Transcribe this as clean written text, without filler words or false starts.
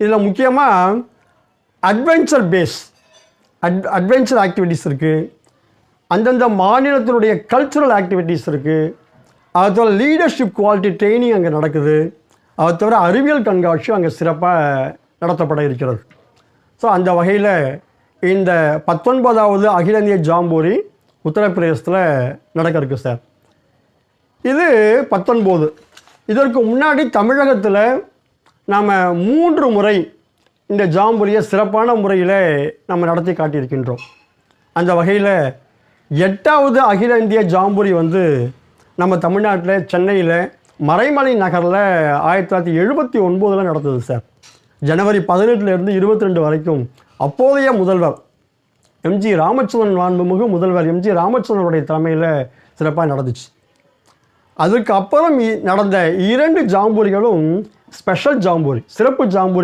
இதில் முக்கியமாக adventure base adventure activities இருக்குது, அந்தந்த மாநிலத்தினுடைய கல்ச்சுரல் ஆக்டிவிட்டீஸ் இருக்குது, அது தவிர லீடர்ஷிப் குவாலிட்டி ட்ரைனிங் அங்கே நடக்குது, அது தவிர அறிவியல் கண்காட்சி அங்கே சிறப்பாக நடத்தப்பட இருக்கிறது. ஸோ அந்த வகையில் இந்த 19வது அகில இந்திய ஜாம்பூரி உத்தரப்பிரதேசத்தில் நடக்க இருக்குது சார். இது 19. இதற்கு முன்னாடி தமிழகத்தில் நாம் 3 முறை இந்த ஜாம்பூரியை சிறப்பான முறையில் நம்ம நடத்தி காட்டியிருக்கின்றோம். அந்த வகையில் 8வது அகில இந்திய ஜாம்பூரி வந்து நம்ம தமிழ்நாட்டில் சென்னையில் மறைமலை நகரில் 1979 நடந்தது சார். ஜனவரி 18லேருந்து 22 வரைக்கும் அப்போதைய முதல்வர் எம்ஜி ராமச்சந்திரன், மாண்புமிகு முதல்வர் எம்ஜி ராமச்சந்திரனுடைய தலைமையில் சிறப்பாக நடந்துச்சு. அதுக்கு அப்புறம் நடந்த 2 ஜாம்பூரிகளும் ஸ்பெஷல் ஜாம்பூரி, சிறப்பு ஜாம்பூரி.